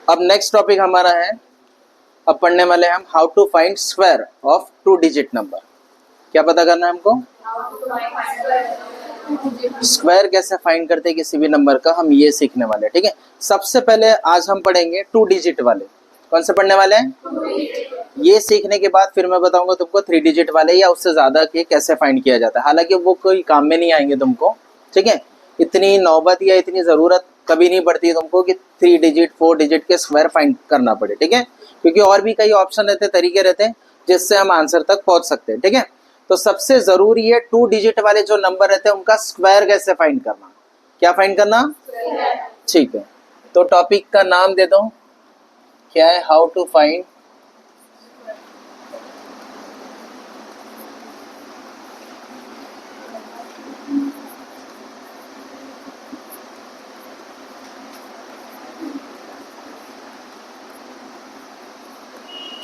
अब next topic हमारा है, अब पढ़ने वाले हैं हम how to find square of 2 digit number. क्या पता करना है हमको? स्क्वायर कैसे फाइंड करते हैं किसी भी नंबर का, हम ये सीखने वाले हैं। ठीक है, सबसे पहले आज हम पढ़ेंगे 2 डिजिट वाले। कौन से पढ़ने वाले हैं? ये सीखने के बाद फिर मैं बताऊंगा तुमको 3 डिजिट वाले या उससे ज्यादा के कैसे फाइंड किया जाता है। हालांकि वो कोई काम में नहीं आएंगे तुमको, ठीक है, इतनी नौबत या इतनी जरूरत कभी नहीं पड़ती है तुमको कि 3 डिजिट 4 डिजिट के स्क्वायर फाइंड करना पड़े। ठीक है, क्योंकि और भी कई ऑप्शन रहते, तरीके रहते हैं जिससे हम आंसर तक पहुंच सकते हैं। ठीक है, तो सबसे जरूरी है 2 डिजिट वाले जो नंबर रहते हैं उनका स्क्वायर कैसे फाइंड करना। क्या फाइंड करना? ठीक है, तो टॉपिक का नाम दे दो, क्या है? हाउ टू फाइंड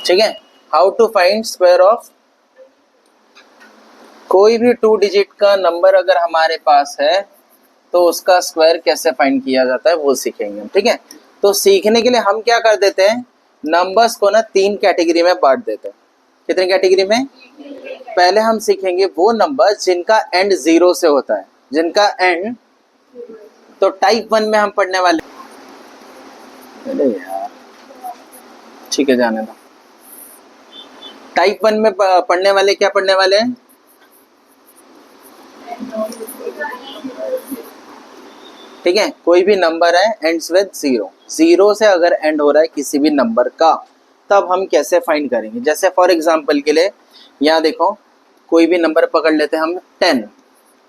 ठीक है, how to find square of कोई भी 2 डिजिट का नंबर अगर हमारे पास है तो उसका स्क्वायर कैसे फाइंड किया जाता है वो सीखेंगे हम। ठीक है, तो सीखने के लिए हम क्या कर देते हैं, नंबर्स को ना 3 कैटेगरी में बांट देते हैं। कितनी कैटेगरी में? पहले हम सीखेंगे वो नंबर जिनका एंड 0 से होता है, जिनका एंड, तो टाइप 1 में हम पढ़ने वाले, अरे यार ठीक है जाने दो। टाइप 1 में पढ़ने वाले क्या पढ़ने वाले हैं? ठीक है, कोई भी नंबर है एंड्स विद 0, 0 से अगर एंड हो रहा है किसी भी नंबर का, तब हम कैसे फाइंड करेंगे। जैसे फॉर एग्जांपल के लिए यहाँ देखो, कोई भी नंबर पकड़ लेते हैं हम 10।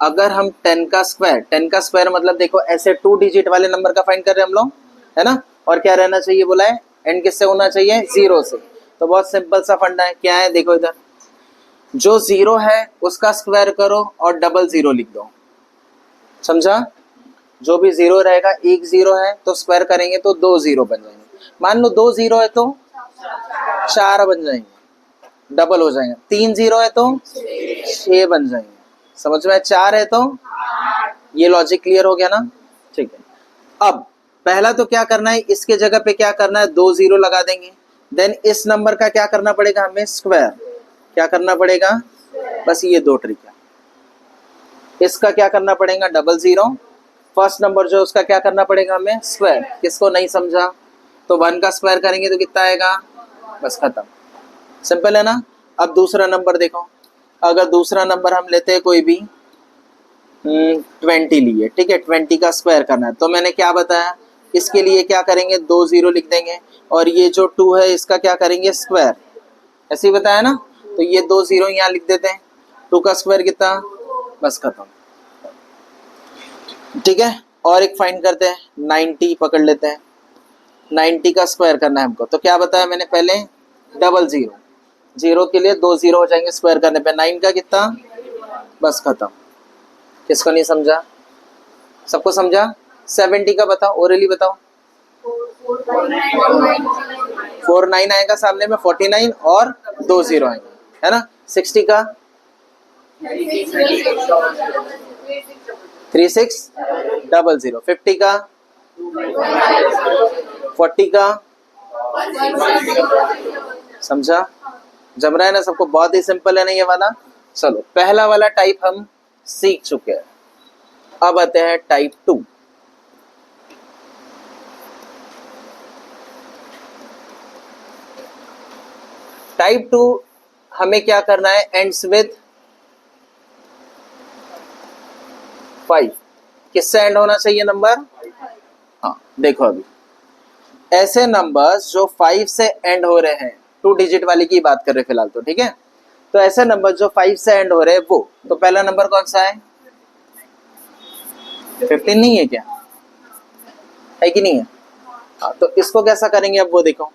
अगर हम 10 का स्क्वायर मतलब देखो ऐसे 2 डिजिट वाले नंबर का फाइंड कर रहे हैं हम लोग, है ना, और क्या रहना चाहिए बोला है, एंड किससे होना चाहिए? 0 से। तो बहुत सिंपल सा फंडा है, क्या है देखो इधर, जो 0 है उसका स्क्वायर करो और डबल 0 लिख दो। समझा? जो भी 0 रहेगा, एक 0 है तो स्क्वायर करेंगे तो 2 0 बन जाएंगे। मान लो 2 0 है तो 4 बन जाएंगे, डबल हो जाएंगे। 3 0 है तो 6 बन जाएंगे। समझ में? 4 है तो ये लॉजिक क्लियर हो गया ना? ठीक है, अब पहला तो क्या करना है, इसके जगह पे क्या करना है, 2 0 लगा देंगे। देन इस नंबर का क्या करना पड़ेगा हमें? स्क्वायर। क्या करना पड़ेगा? बस ये 2 ट्रिक है। इसका क्या करना पड़ेगा? डबल 0। फर्स्ट नंबर जो उसका क्या करना पड़ेगा हमें? स्क्वायर। किसको नहीं समझा? तो 1 का स्क्वायर करेंगे तो कितना आएगा? बस खत्म, सिंपल है ना। अब दूसरा नंबर देखो, अगर दूसरा नंबर हम लेते हैं कोई भी 20 लिए, ठीक है, 20 का स्क्वायर करना है, तो मैंने क्या बताया, इसके लिए क्या करेंगे, 2 0 लिख देंगे, और ये जो 2 है इसका क्या करेंगे? स्क्वायर। ऐसे ही बताया ना, तो ये 2 0 यहाँ लिख देते हैं। 2 का स्क्वायर कितना? बस खत्म। ठीक है, और एक फाइंड करते हैं, 90 पकड़ लेते हैं। 90 का स्क्वायर करना है हमको, तो क्या बताया मैंने पहले? डबल 0। 0 के लिए 2 0 हो जाएंगे स्क्वायर करने पे। 9 का कितना? बस खत्म। किसको नहीं समझा? सबको समझा? 70 का बताओ, ओरली बताओ। 49 आएगा सामने में, 49 और 2 0 आएंगे, है ना। 60 का 3600। 50 का 40 का, समझा? जम रहा है ना सबको? बहुत ही सिंपल है ना ये वाला। चलो पहला वाला टाइप हम सीख चुके हैं, अब आते हैं टाइप 2। टाइप 2 हमें क्या करना है? Ends with 5। किससे एंड होना चाहिए नंबर? हाँ देखो, अभी ऐसे नंबर्स जो 5 से एंड हो रहे हैं, 2 डिजिट वाली की बात कर रहे हैं फिलहाल तो, ठीक है, तो ऐसे नंबर जो 5 से एंड हो रहे हैं वो, तो पहला नंबर कौन सा है? 15 नहीं है क्या? है कि नहीं है? हाँ, तो इसको कैसा करेंगे अब वो देखो।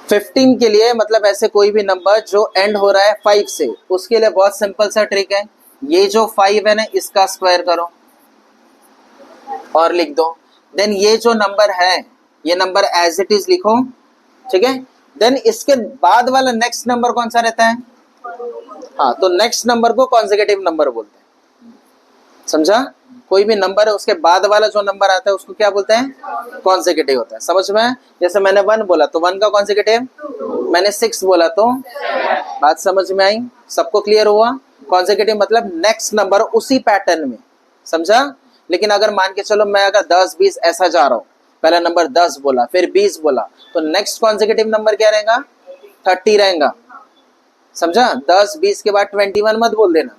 15 के लिए मतलब ऐसे कोई भी नंबर जो एंड हो रहा है 5 से, उसके लिए बहुत सिंपल सा ट्रिक है, ये जो 5 है ना इसका स्क्वायर करो और लिख दो। देन ये जो नंबर है, ये नंबर एज इट इज लिखो, ठीक है। देन इसके बाद वाला नेक्स्ट नंबर कौन सा रहता है? हाँ, तो नेक्स्ट नंबर को कॉन्सेक्यूटिव नंबर बोलते हैं, समझा? कोई भी नंबर है उसके बाद वाला जो नंबर आता है उसको क्या बोलते हैं, कॉन्सेक्यूटिव होता है। समझ में? जैसे मैंने 1 बोला तो 1 का कॉन्सेक्यूटिव, मैंने 6 बोला तो, बात समझ में आई? सबको क्लियर हुआ? कॉन्सेक्यूटिव मतलब नेक्स्ट नंबर उसी पैटर्न में, समझा? लेकिन अगर मान के चलो मैं अगर 10 20 ऐसा जा रहा हूँ, पहला नंबर 10 बोला फिर 20 बोला, तो नेक्स्ट कॉन्सेक्यूटिव नंबर क्या रहेगा, 30 रहेगा। समझा? 10 20 के बाद 21 मत बोल देना।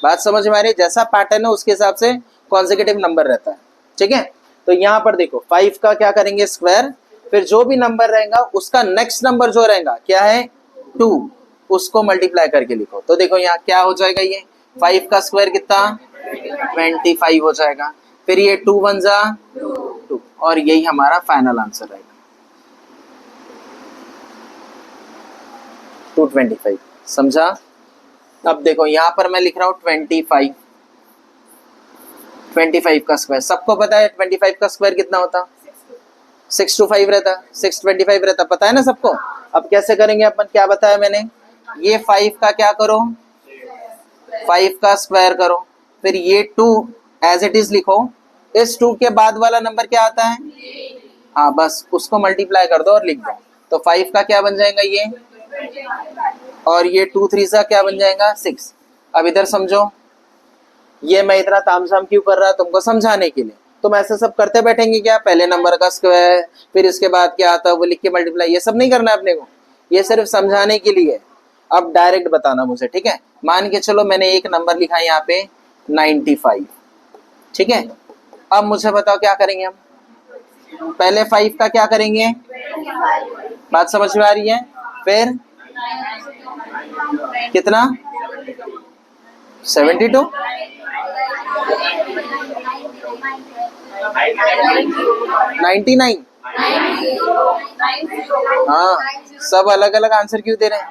बात समझ में आ रही है? जैसा पैटर्न है उसके हिसाब से कॉन्सेक्यूटिव नंबर रहता है। ठीक है, तो यहाँ पर देखो 5 का क्या करेंगे, स्क्वायर, फिर जो भी नंबर रहेगा उसका नेक्स्ट नंबर जो रहेगा क्या है, 2, उसको मल्टीप्लाई करके लिखो। तो देखो यहाँ क्या हो जाएगा, ये 5 का स्क्वायर कितना, 25 हो जाएगा। फिर ये 2 1 जा 2, और यही हमारा फाइनल आंसर रहेगा 225। समझा? अब देखो यहाँ पर मैं लिख रहा हूँ 25, 25 का स्क्वायर, सबको पता है 25 का स्क्वायर कितना होता, 625 रहता, 625 रहता, पता है ना सबको। अब कैसे करेंगे अपन, क्या बताया मैंने, ये 5 का क्या करो, 5 का स्क्वायर करो, फिर ये 2 एज इट इज लिखो, इस 2 के बाद वाला नंबर क्या आता है, हाँ बस उसको मल्टीप्लाई कर दो और लिख दो। तो 5 का क्या बन जाएगा ये, और ये 2 3 सा क्या बन जाएगा 6। अब इधर समझो, ये मैं इतना तामझाम क्यों कर रहा, तुमको समझाने के लिए। तुम ऐसे सब करते बैठेंगे क्या, पहले नंबर का स्क्वायर फिर इसके बाद क्या आता है वो लिख के मल्टीप्लाई, ये सब नहीं करना है अपने को, ये सिर्फ समझाने के लिए। अब डायरेक्ट बताना मुझे, ठीक है। मान के चलो मैंने एक नंबर लिखा है यहाँ पे 95, ठीक है। अब मुझे बताओ क्या करेंगे हम, पहले 5 का क्या करेंगे, बात समझ में आ रही है, फिर कितना 72, 99, हाँ सब अलग अलग आंसर क्यों दे रहे हैं,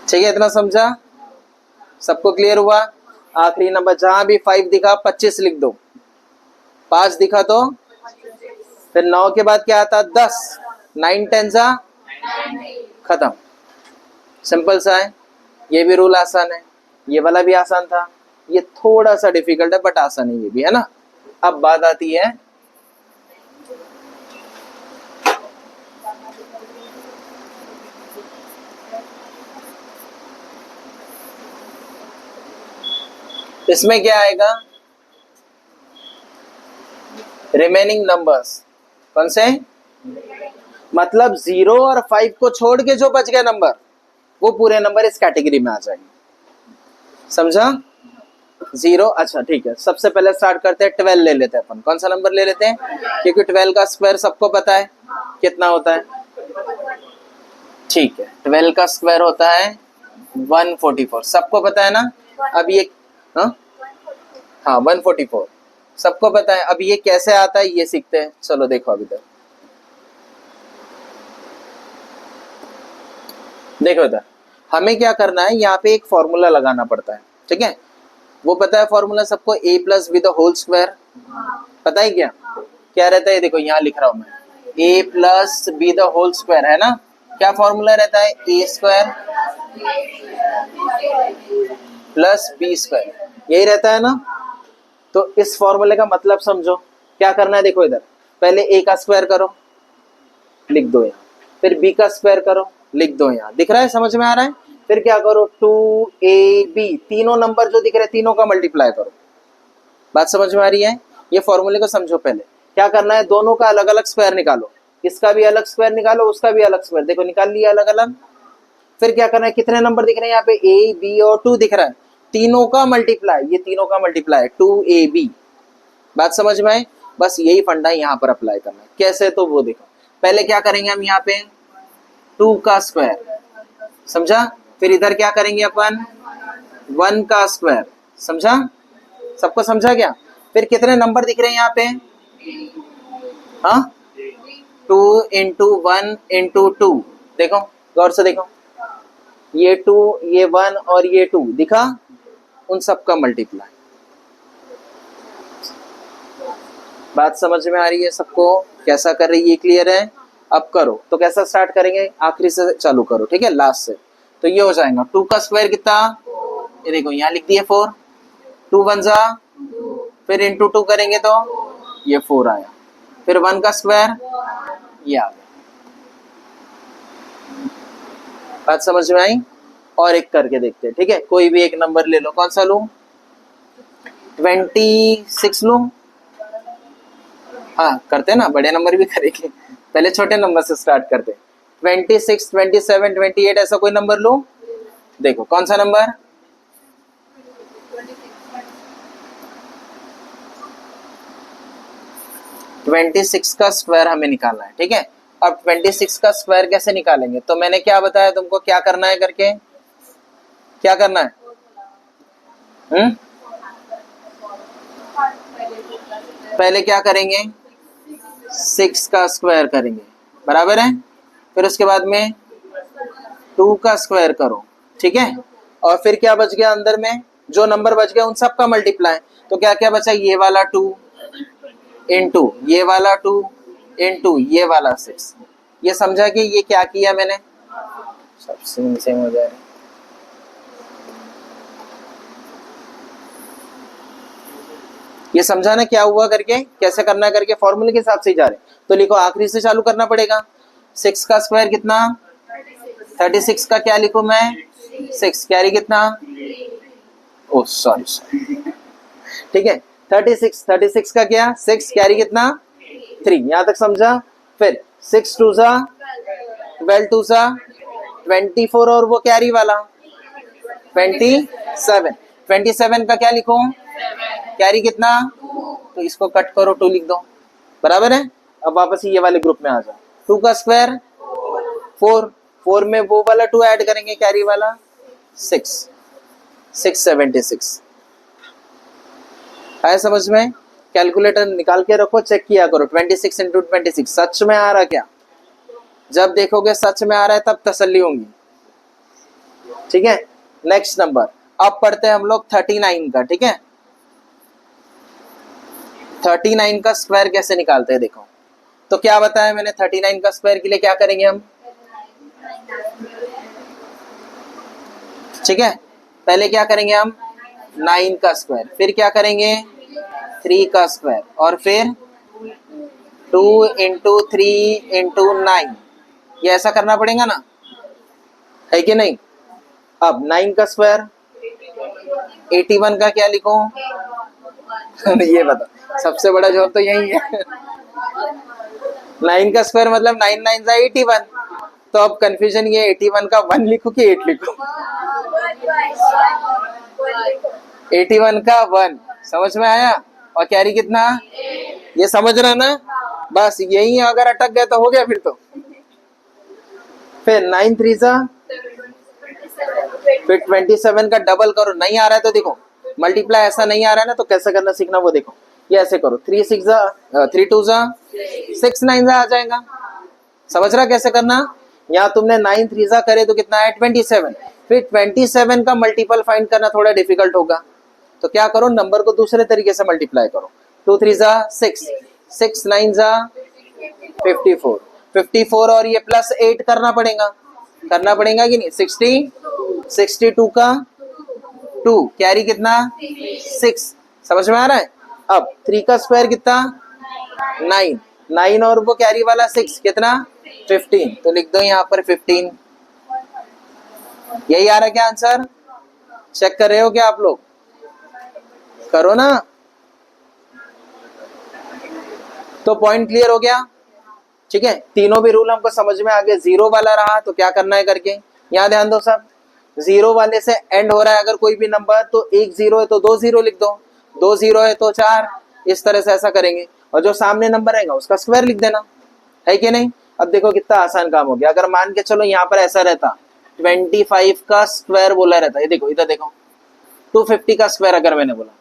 ठीक है। इतना समझा, सबको क्लियर हुआ। आखिरी नंबर जहां भी 5 दिखा 25 लिख दो, 5 दिखा तो फिर 9 के बाद क्या आता 10, 9 10 जा खत्म, सिंपल सा है। ये भी रूल आसान है, ये वाला भी आसान था, ये थोड़ा सा डिफिकल्ट है बट आसान है ये भी, है ना। अब बात आती है इसमें क्या आएगा, रिमेनिंग नंबर्स कौन से, मतलब 0 और 5 को छोड़ के जो बच गया नंबर वो पूरे नंबर इस कैटेगरी में आ जाएंगे, समझा। 0, अच्छा ठीक है, सबसे पहले स्टार्ट करते हैं 12 ले लेते हैं अपन, कौन सा नंबर ले लेते हैं, क्योंकि 12 का स्क्वायर सबको पता है कितना होता है, ठीक है। 12 का स्क्वायर होता है 144, सबको पता है ना। अब ये हाँ 144 सबको पता है। अब ये कैसे आता है ये सीखते हैं, चलो देखो। अभी तक देखो इधर हमें क्या करना है, यहाँ पे एक फॉर्मूला लगाना पड़ता है, ठीक है। वो पता है फॉर्मूला सबको, a plus b the whole square, पता है क्या क्या रहता है, देखो यहाँ लिख रहा हूं मैं, a plus b the whole square है ना। क्या फॉर्मूला रहता है, a square plus b square, यही रहता है ना। तो इस फॉर्मूले का मतलब समझो, क्या करना है, देखो इधर पहले a का स्क्वायर करो, लिख दो यहाँ, फिर b का स्क्वायर करो, लिख दो यहाँ, दिख रहा है, समझ में आ रहा है। फिर क्या करो, 2ab, तीनों नंबर जो दिख रहे हैं तीनों का मल्टीप्लाई करो, बात समझ में आ रही है। ये फॉर्मूले को समझो, पहले क्या करना है, दोनों का अलग अलग स्क्वायर निकालो, इसका भी अलग स्क्वायर निकालो, उसका भी अलग स्क्वायर, देखो निकाल लिया अलग अलग। फिर क्या करना है, कितने नंबर दिख रहे हैं यहाँ पे, a b और 2 दिख रहा है, तीनों का मल्टीप्लाई, ये तीनों का मल्टीप्लाई 2ab, बात समझ में आए। बस यही फंडा यहाँ पर अप्लाई करना है, कैसे तो वो देखो। पहले क्या करेंगे हम, यहाँ पे 2 का स्क्वायर, समझा। फिर इधर क्या करेंगे अपन, 1 का स्क्वायर, समझा, सबको समझा क्या। फिर कितने नंबर दिख रहे हैं यहाँ पे, हाँ 2 इंटू 1 इंटू 2, देखो गौर से देखो, ये 2 ये 1 और ये 2 दिखा, उन सब का मल्टीप्लाई, बात समझ में आ रही है सबको, कैसा कर रही है, क्लियर है। अब करो तो कैसा स्टार्ट करेंगे, आखिरी से चालू करो, ठीक है, लास्ट से। तो ये हो जाएगा 2 का स्क्वायर कितना ये देखो यहाँ लिख दिए 4, 2 1 जा, फिर इंटू 2 करेंगे तो ये 4 आया, फिर 1 का स्क्वायर ये आ गया। बात समझ में आई? और एक करके देखते हैं, ठीक है। कोई भी एक नंबर ले लो, कौन सा लूं? 26 लूं? हाँ करते ना, बड़े नंबर भी करेंगे, पहले छोटे नंबर से स्टार्ट करते। 26, 27, 28 ऐसा कोई नंबर लूं? देखो कौन सा नंबर? 26 का स्क्वायर हमें निकालना है, ठीक है। अब 26 का स्क्वायर कैसे निकालेंगे? तो मैंने क्या बताया तुमको, क्या करना है करके, क्या करना है? पहले क्या करेंगे? 6 का स्क्वायर करेंगे, बराबर है। फिर उसके बाद में 2 का स्क्वायर करो, ठीक है। और फिर क्या बच गया अंदर में? जो नंबर बच गया उन सब का मल्टीप्लाई। तो क्या क्या बचा? ये वाला 2 इंटू ये वाला 2 इंटू ये वाला 6। ये समझा कि ये क्या किया मैंने? सब सेम हो जाए। ये समझा ना क्या हुआ करके, कैसे करना है करके, फॉर्मूले के हिसाब से ही जा रहे। तो लिखो, आखिरी से चालू करना पड़ेगा। 6 का स्क्वायर कितना? 36 का क्या लिखूं मैं? 6 कैरी कितना? ओ सॉरी, ठीक है। 36 का क्या? 6 कैरी कितना? 3। यहां तक समझा। फिर 6 2 जा 12, 2 जा 24 और वो कैरी वाला 27। 27 का क्या लिखूं? कैरी कितना? तो इसको कट करो, 2 लिख दो, बराबर है। अब वापस ये वाले ग्रुप में आ जाओ। 2 का स्क्वायर 4, 4 में वो वाला 2 ऐड करेंगे, कैरी वाला 6, 676 आया समझ में? कैलकुलेटर निकाल के रखो, चेक किया करो। 26 इंटू 26 सच में आ रहा क्या? जब देखोगे सच में आ रहा है तब तसल्ली होंगी, ठीक है। नेक्स्ट नंबर अब पढ़ते हैं हम लोग 39 का, ठीक है। 39 का स्क्वायर कैसे निकालते हैं देखो। तो क्या बताया मैंने? 39 का स्क्वायर के लिए क्या करेंगे हम? ठीक है, पहले क्या करेंगे हम? 9 का स्क्वायर, फिर क्या करेंगे? 3 का स्क्वायर, और फिर 2 इंटू 3 इंटू 9। ये ऐसा करना पड़ेगा ना, है कि नहीं? अब 9 का स्क्वायर 81 का क्या लिखूं? ये बता, सबसे बड़ा जवाब तो यही है। 9 का स्क्वायर मतलब 9 9 जा 81। तो अब कंफ्यूजन ये 81 का 1 लिखूं कि 8 लिखूं? 81 का 1 समझ में आया। और कैरी कितना? ये समझ रहा ना? बस यही अगर अटक गए तो हो गया फिर तो। फिर 9 3 जा, फिर 27 का डबल करो। नहीं आ रहा है तो देखो, मल्टीप्लाई ऐसा नहीं आ रहा है ना, तो कैसे करना सीखना वो देखो। ये ऐसे करो, 3 6 जा 3 2 जा 6 9 जा आ जाएगा। समझ रहा कैसे करना? यहाँ तुमने 9 3 जा करे तो कितना है? 27। फिर 27 का मल्टीपल फाइंड करना थोड़ा डिफिकल्ट होगा, तो क्या करो, नंबर को दूसरे तरीके से मल्टीप्लाई करो। 2 3 जा 6, 6 9 जा 54, 54 और ये प्लस 8 करना पड़ेगा कि नहीं? 62 का 2 कैरी कितना? 6। समझ में आ रहा है? अब 3 का स्क्वायर कितना? 9, 9 और वो कैरी वाला 6 कितना? 15। तो लिख दो यहाँ पर 15। यही आ रहा है क्या आंसर? चेक कर रहे हो क्या आप लोग? करो ना। तो पॉइंट क्लियर हो गया, ठीक है। तीनों भी रूल हमको समझ में आ गए। जीरो वाला रहा तो क्या करना है करके, यहाँ ध्यान दो सब। जीरो वाले से एंड हो रहा है अगर कोई भी नंबर, तो 1 0 है तो 2 0 लिख दो, 2 0 है तो 4, इस तरह से ऐसा करेंगे। और जो सामने नंबर रहेगा उसका स्क्वायर लिख देना, है कि नहीं? अब देखो कितना आसान काम हो गया। अगर मान के चलो यहाँ पर ऐसा रहता 25 का स्क्वायर बोला रहता, ये देखो इधर देखो 250 का स्क्वायर अगर मैंने बोला,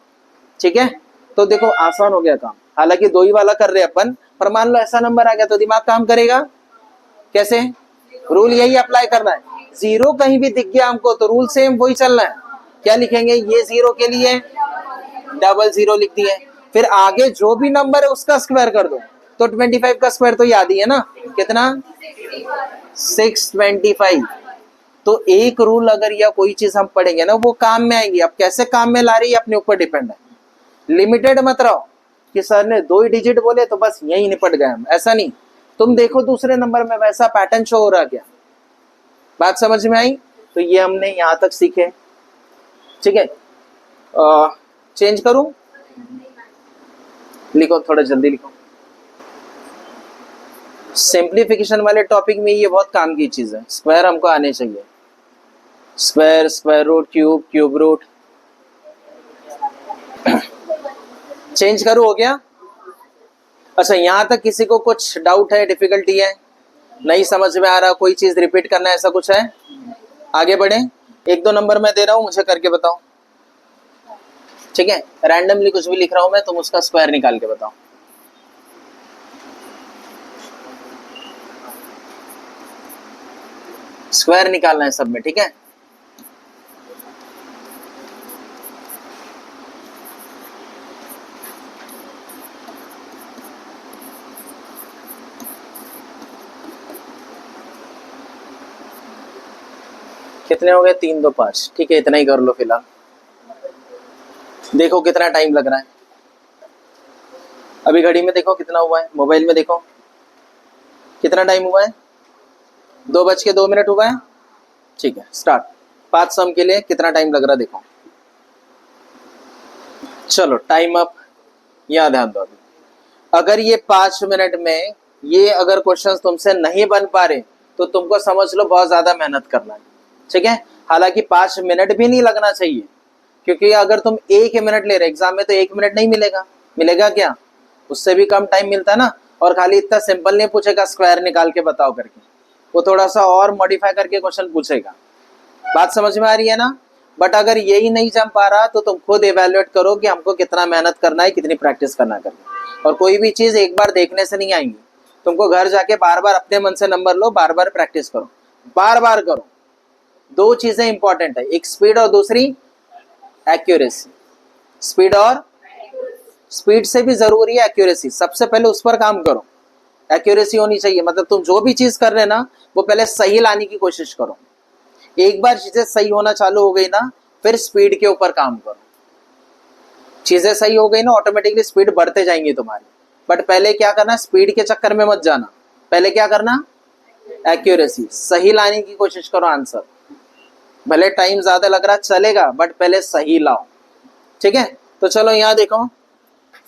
ठीक है, तो देखो आसान हो गया काम। हालांकि 2 ही वाला कर रहे अपन, पर मान लो ऐसा नंबर आ गया तो दिमाग काम करेगा कैसे? रूल यही अप्लाई करना है। जीरो कहीं भी दिख गया हमको तो रूल सेम वही चलना है। क्या लिखेंगे? ये जीरो के लिए डबल जीरो लिख दिए, फिर आगे जो भी नंबर है उसका स्क्वायर कर दो। तो 25 का स्क्वायर तो याद ही है ना, कितना? 625। तो एक रूल अगर या कोई चीज हम पढ़ेंगे ना वो काम में आएगी। अब कैसे काम में ला रही है अपने ऊपर डिपेंड है। लिमिटेड मत रहो कि सर ने 2 ही डिजिट बोले तो बस यही निपट गए हम, ऐसा नहीं। तुम देखो दूसरे नंबर में वैसा पैटर्न शो हो रहा क्या? बात समझ में आई? तो ये हमने यहां तक सीखे, ठीक है। चेंज करूं? लिखो, थोड़ा जल्दी लिखो। सिंप्लीफिकेशन वाले टॉपिक में ये बहुत काम की चीज है। स्क्वायर हमको आने चाहिए, square, square root, cube, cube root. Change करूं? हो गया? अच्छा, यहां तक किसी को कुछ डाउट है, डिफिकल्टी है, नहीं समझ में आ रहा, कोई चीज रिपीट करना है, ऐसा कुछ है? आगे बढ़े। 1-2 नंबर मैं दे रहा हूं, मुझे करके बताओ, ठीक है। रैंडमली कुछ भी लिख रहा हूं मैं, तुम उसका स्क्वायर निकाल के बताओ। स्क्वायर निकालना है सब में, ठीक है। कितने हो गए? 3, 2, 5, ठीक है। इतना ही कर लो फिलहाल। देखो कितना टाइम लग रहा है अभी। घड़ी में देखो कितना हुआ है, मोबाइल में देखो कितना टाइम हुआ है। 2:02 हुआ है, ठीक है। स्टार्ट। 5 सम के लिए कितना टाइम लग रहा है देखो। चलो टाइम अप। यहाँ ध्यान दो। अभी अगर ये 5 मिनट में ये अगर क्वेश्चंस तुमसे नहीं बन पा रहे तो तुमको समझ लो बहुत ज्यादा मेहनत करना है, ठीक है। हालांकि 5 मिनट भी नहीं लगना चाहिए, क्योंकि अगर तुम 1 मिनट ले रहे एग्जाम में तो 1 मिनट नहीं मिलेगा। मिलेगा क्या? उससे भी कम टाइम मिलता ना। और खाली इतना सिंपल नहीं पूछेगा स्क्वायर निकाल के बताओ करके, वो थोड़ा सा और मॉडिफाई करके क्वेश्चन पूछेगा। बात समझ में आ रही है ना? बट अगर यही नहीं जम पा रहा तो तुम खुद इवेल्युएट करो कि हमको कितना मेहनत करना है, कितनी प्रैक्टिस करना करना। और कोई भी चीज एक बार देखने से नहीं आएंगी, तुमको घर जाके बार बार अपने मन से नंबर लो, बार बार प्रैक्टिस करो, बार बार करो। 2 चीजें इंपॉर्टेंट है, एक स्पीड और दूसरी एक्यूरेसी। स्पीड और स्पीड से भी जरूरी है एक्यूरेसी। सबसे पहले उस पर काम करो, एक्यूरेसी होनी चाहिए। मतलब तुम जो भी चीज कर रहे ना वो पहले सही लाने की कोशिश करो। एक बार चीजें सही होना चालू हो गई ना, फिर स्पीड के ऊपर काम करो। चीजें सही हो गई ना, ऑटोमेटिकली स्पीड बढ़ते जाएंगी तुम्हारी। बट पहले क्या करना, स्पीड के चक्कर में मत जाना। पहले क्या करना, एक्यूरेसी, सही लाने की कोशिश करो आंसर। भले टाइम ज्यादा लग रहा चलेगा, बट पहले सही लाओ, ठीक है। तो चलो यहाँ देखो,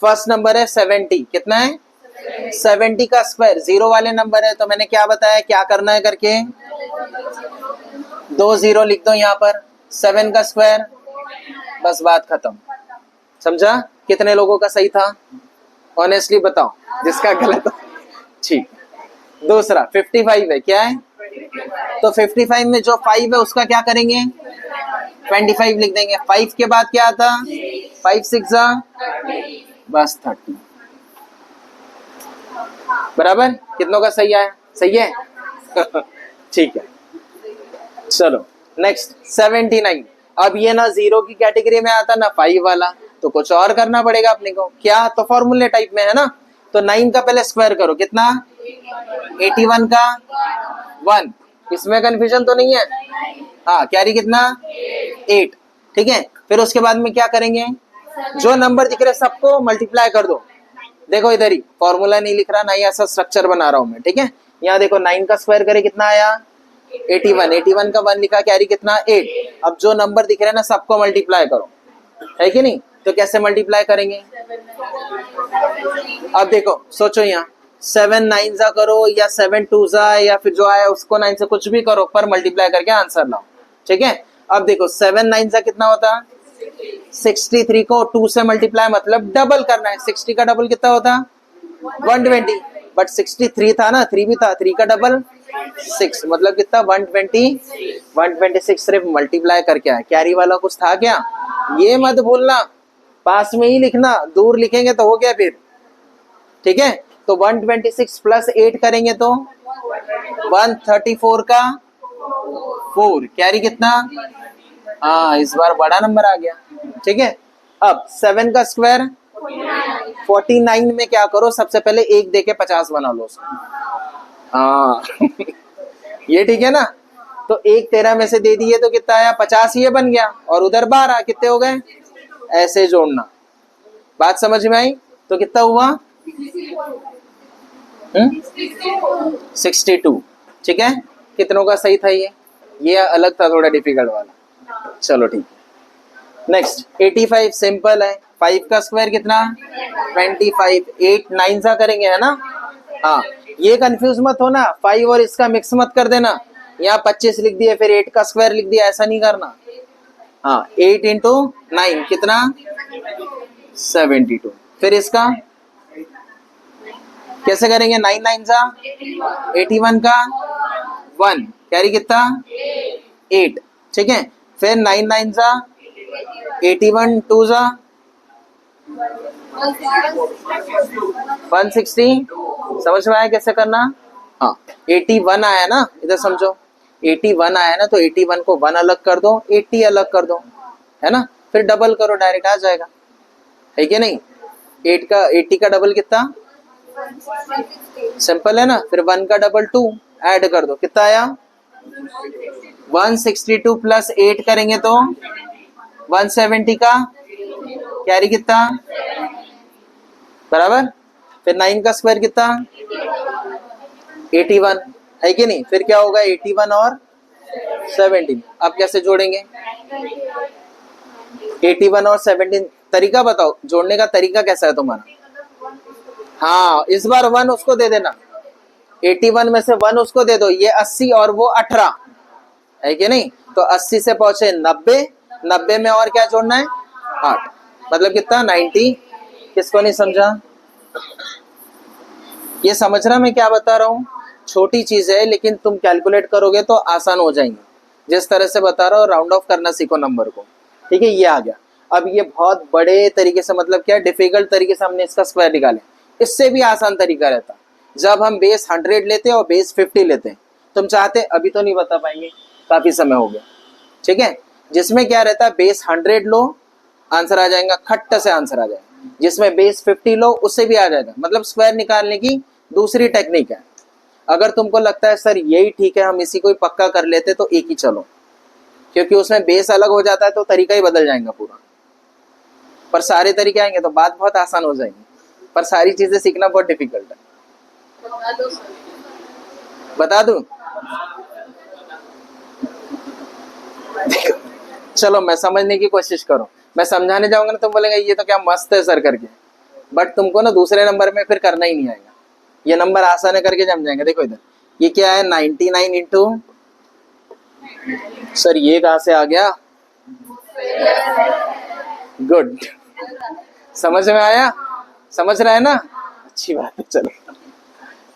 फर्स्ट नंबर है 70। कितना है? 70 का स्क्वायर 0 वाले नंबर है, तो मैंने क्या बताया क्या करना है करके, 2 0 लिख दो यहाँ पर। 7 का स्क्वायर, बस बात खत्म। समझा? कितने लोगों का सही था ऑनेस्टली बताओ, जिसका गलत ठीक। दूसरा 55 है, क्या है? तो 55 में जो 5 है उसका क्या करेंगे, 25 लिख देंगे। 5 के बाद क्या आता, 5 6 बस 30। बराबर। कितनों का सही आया? सही है ठीक है। चलो नेक्स्ट 79। अब ये ना 0 की कैटेगरी में आता ना 5 वाला, तो कुछ और करना पड़ेगा अपने को। क्या? तो फॉर्मूले टाइप में है ना। तो 9 का पहले स्क्वायर करो, कितना? 81 का 1। इसमें कंफ्यूजन तो नहीं है? हाँ, कैरी कितना? 8, ठीक है। फिर उसके बाद में क्या करेंगे, जो नंबर दिख रहे सबको मल्टीप्लाई कर दो। देखो इधर ही, फॉर्मूला नहीं लिख रहा ना, ही ऐसा स्ट्रक्चर बना रहा हूं मैं, ठीक है। यहाँ देखो 9 का स्क्वायर करे कितना आया, 81। 81 का 1 लिखा, कैरी कितना? 8। अब जो नंबर दिख रहे हैं ना सबको मल्टीप्लाई करो, है कि नहीं? तो कैसे मल्टीप्लाई करेंगे? अब देखो सोचो, यहाँ 7 9 जा करो या 7 2 जा, या फिर जो आया उसको 9 से कुछ भी करो, पर मल्टीप्लाई करके आंसर लाओ, ठीक है। अब देखो 7 9 जा कितना होता, 63 को 2 से मल्टीप्लाई मतलब डबल करना है। 60 का डबल कितना होता, 120। बट 63 था ना, 3 भी था, 3 का डबल 6 मतलब कितना, 120। 126 सिर्फ मल्टीप्लाई करके आया। कैरी वाला कुछ था क्या? ये मत भूलना, पास में ही लिखना, दूर लिखेंगे तो हो गया फिर, ठीक है। तो 126 प्लस 8 करेंगे तो 134 का 4, कैरी कितना? हाँ, इस बार बड़ा नंबर आ गया, ठीक है। अब 7 का स्क्वायर 49 में क्या करो, सबसे पहले 1 देके 50 बना लो उसको। हाँ ये ठीक है ना। तो एक 13 में से दे दिए तो कितना आया, 50 ये बन गया, और उधर 12, कितने हो गए, ऐसे जोड़ना। बात समझ में आई? तो कितना हुआ, 62। ठीक है, कितनों का सही था ये अलग था, थोड़ा डिफिकल्ट वाला। चलो ठीक है, नेक्स्ट 85 सिंपल है, 5 का स्क्वायर कितना, 25, 8 9 सा करेंगे है ना। हाँ, ये कंफ्यूज मत होना, 5 और इसका मिक्स मत कर देना, यहाँ 25 लिख दिए फिर 8 का स्क्वायर लिख दिया, ऐसा नहीं करना। हाँ, 8 इंटू 9 कितना, 72। फिर इसका कैसे करेंगे, 9 9 सा 81 का 1 कैरी कितना, 8। ठीक है, फिर 9 9 सा 81, 2 सा 160। समझ में आया कैसे करना? हाँ, 81 आया ना, इधर समझो, 81 आया ना, तो 81 को 1 अलग कर दो, 80 अलग कर दो, है ना, फिर डबल करो, डायरेक्ट आ जाएगा, है कि नहीं। 80 का डबल कितना, सिंपल है ना। फिर 1 का डबल 2 ऐड कर दो, कितना आया, 162 प्लस 8 करेंगे तो 170 का कैरी कितना, बराबर। फिर 9 का स्क्वायर कितना, 81, है कि नहीं। फिर क्या होगा, 81 और 17, अब कैसे जोड़ेंगे, 81 और 17, तरीका बताओ, जोड़ने का तरीका कैसा है तुम्हारा। हाँ, इस बार 1 उसको दे देना, 81 में से 1 उसको दे दो, ये 80 और वो 18, है कि नहीं। तो 80 से पहुंचे 90, 90 में और क्या जोड़ना है, 8, मतलब कितना, 90। किसको नहीं समझा, ये समझ रहा मैं क्या बता रहा हूँ, छोटी चीज है लेकिन तुम कैलकुलेट करोगे तो आसान हो जाएंगे। जिस तरह से बता रहा हूँ, राउंड ऑफ करना सीखो नंबर को, ठीक है। ये आ गया। अब ये बहुत बड़े तरीके से, मतलब क्या, डिफिकल्ट तरीके से हमने इसका स्क्वायर निकाले। इससे भी आसान तरीका रहता जब हम बेस 100 लेते हैं और बेस 50 लेते हैं। तुम चाहते, अभी तो नहीं बता पाएंगे, काफी समय हो गया, ठीक है। जिसमें क्या रहता है, बेस 100 लो, आंसर आ जाएगा, खट्ट से आंसर आ जाएगा। जिसमें बेस 50 लो, उससे भी आ जाएगा। मतलब स्क्वायर निकालने की दूसरी टेक्निक है। अगर तुमको लगता है सर यही ठीक है, हम इसी को ही पक्का कर लेते, तो एक ही चलो, क्योंकि उसमें बेस अलग हो जाता है तो तरीका ही बदल जाएगा पूरा। पर सारे तरीके आएंगे तो बात बहुत आसान हो जाएगी, पर सारी चीजें सीखना बहुत डिफिकल्ट है। बता दूं? चलो मैं समझने की कोशिश करूं, मैं समझाने जाऊंगा ना तुम बोलेंगे ये तो क्या मस्त है सर करके, बट तुमको ना दूसरे नंबर में फिर करना ही नहीं आएगा। ये नंबर आसान है करके जम जाएंगे। देखो इधर ये क्या है, 99 इंटू, सर ये कहां से आ गया, गुड, समझ में आया, समझ रहा है ना, अच्छी बात है। चलो,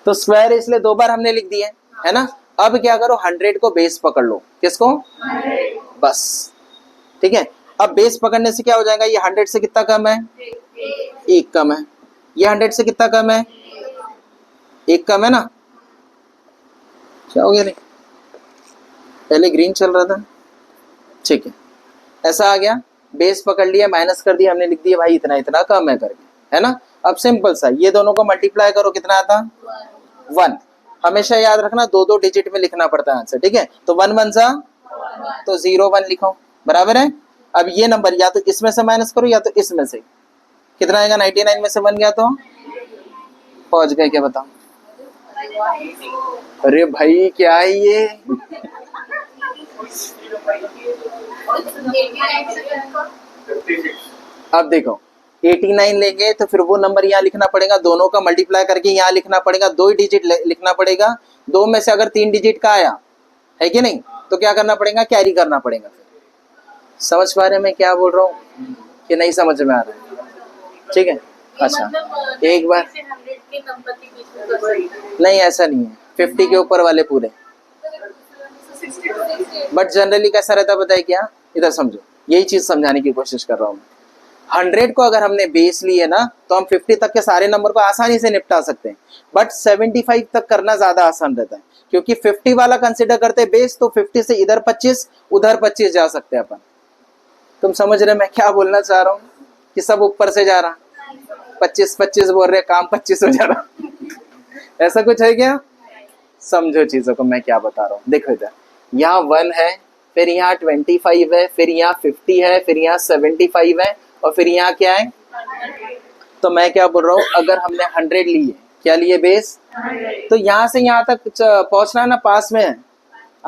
तो स्क्वायर इसलिए 2 बार हमने लिख दिए, है ना। अब क्या करो, 100 को बेस पकड़ लो, किसको, बस, ठीक है। अब बेस पकड़ने से क्या हो जाएगा, ये 100 से कितना कम है, 1 कम है। ये 100 से कितना कम है, 1 कम है ना। क्या हो गया, नहीं पहले ग्रीन चल रहा था, ठीक है, ऐसा आ गया। बेस पकड़ लिया, माइनस कर दिया, हमने लिख दिया भाई इतना इतना कम है करके, है ना। अब सिंपल सा, ये दोनों को मल्टीप्लाई करो, कितना आता, 1। हमेशा याद रखना 2-2 डिजिट में लिखना पड़ता है आंसर, ठीक है। तो 1 1 सा, तो 0 1 लिखो, बराबर है। अब ये नंबर या तो इसमें से माइनस करो या तो इसमें से, कितना आएगा, 99 में से 1 गया तो पहुंच गए, क्या बताओ। अरे भाई क्या है ये, अब देखो 89 लेंगे तो फिर वो नंबर यहाँ लिखना पड़ेगा, दोनों का मल्टीप्लाई करके यहाँ लिखना पड़ेगा, 2 ही डिजिट लिखना पड़ेगा। 2 में से अगर 3 डिजिट का आया, है कि नहीं, तो क्या करना पड़ेगा, कैरी करना पड़ेगा। फिर समझ पा रहे मैं क्या बोल रहा हूँ कि नहीं समझ में आ रहा है, ठीक है। अच्छा, एक बार नहीं, ऐसा नहीं है, 50 के ऊपर वाले पूरे, बट जनरली कैसा रहता है बताइए क्या, इधर समझो, यही चीज समझाने की कोशिश कर रहा हूँ। 100 को अगर हमने बेस लिए ना, तो हम 50 तक के सारे नंबर को आसानी से निपटा सकते हैं, बट 75 तक करना ज्यादा आसान रहता है, क्योंकि 50 वाला कंसिडर करते हैं बेस, तो 50 से इधर 25 उधर 25 जा सकते हैं अपन। तुम समझ रहे मैं क्या बोलना चाह रहा हूँ, कि सब ऊपर से जा रहा, 25 बोल रहे, काम 25 हो जा रहा ऐसा कुछ है क्या, समझो चीजों को मैं क्या बता रहा हूँ। देखो इधर यहाँ 1 है, फिर यहाँ 25 है, फिर यहाँ 50 है, फिर यहाँ 75 है, और फिर यहाँ क्या है? तो मैं क्या बोल रहा हूँ, अगर हमने 100 लिए, क्या लिए बेस, तो यहाँ से यहाँ तक पहुंचना ना पास में है,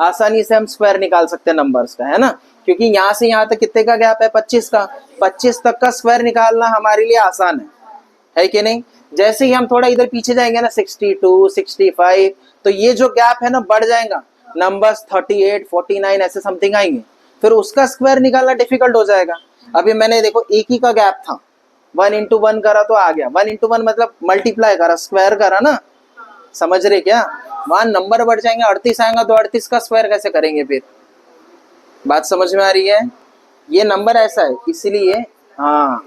आसानी से हम स्क्वायर निकाल सकते हैं नंबर्स का, है ना, क्योंकि यहाँ से यहाँ तक कितने का गैप है? 25 का। 25 तक का स्क्वायर निकालना हमारे लिए आसान है कि नहीं? जैसे ही हम थोड़ा इधर पीछे जाएंगे ना 62, 65, तो ये जो गैप है ना बढ़ जाएगा, नंबर्स 38, 49 ऐसे समथिंग आएंगे, फिर उसका स्क्वायर निकालना डिफिकल्ट हो जाएगा। अभी मैंने देखो एक ही का गैप था, 1 into 1 करा तो आ गया, 1 into 1 मतलब मल्टीप्लाई करा, स्क्वायर करा ना, समझ रहे क्या? वहां नंबर बढ़ जाएंगे, 38 आएगा तो 38 का स्क्वायर कैसे करेंगे? फिर बात समझ में आ रही है? ये नंबर ऐसा है इसलिए, हाँ,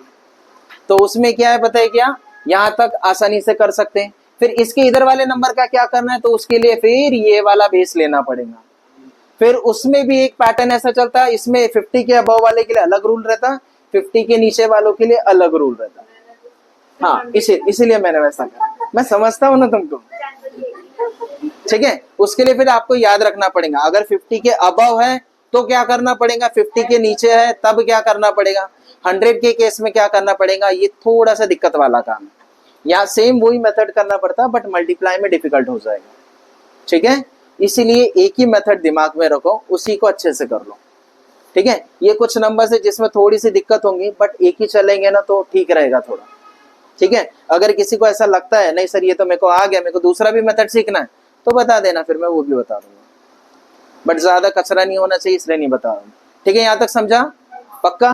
तो उसमें क्या है पता है क्या, यहाँ तक आसानी से कर सकते हैं। फिर इसके इधर वाले नंबर का क्या करना है, तो उसके लिए फिर ये वाला बेस लेना पड़ेगा। फिर उसमें भी एक पैटर्न ऐसा चलता है, इसमें 50 के अबव वाले के लिए अलग रूल रहता है, 50 के नीचे वालों के लिए अलग रूल रहता है। हाँ, इसीलिए मैंने वैसा कहा, मैं समझता हूँ ना तुमको, ठीक है। उसके लिए फिर आपको याद रखना पड़ेगा, अगर 50 के अबव है तो क्या करना पड़ेगा, 50 के नीचे है तब क्या करना पड़ेगा, 100 के केस में क्या करना पड़ेगा, ये थोड़ा सा दिक्कत वाला काम है। यहाँ सेम वही मेथड करना पड़ता है, बट मल्टीप्लाई में डिफिकल्ट हो जाएगा, ठीक है। इसीलिए एक ही मेथड दिमाग में रखो, उसी को अच्छे से कर लो, ठीक है। ये कुछ नंबर है जिसमें थोड़ी सी दिक्कत होंगी, बट एक ही चलेंगे ना तो ठीक रहेगा थोड़ा, ठीक है। अगर किसी को ऐसा लगता है नहीं सर ये तो मेरे को आ गया, मेरे को दूसरा भी मेथड सीखना है, तो बता देना, फिर मैं वो भी बता दूंगा, बट ज्यादा कचरा नहीं होना चाहिए इसलिए नहीं बता रहा हूँ, ठीक है। यहाँ तक समझा? पक्का?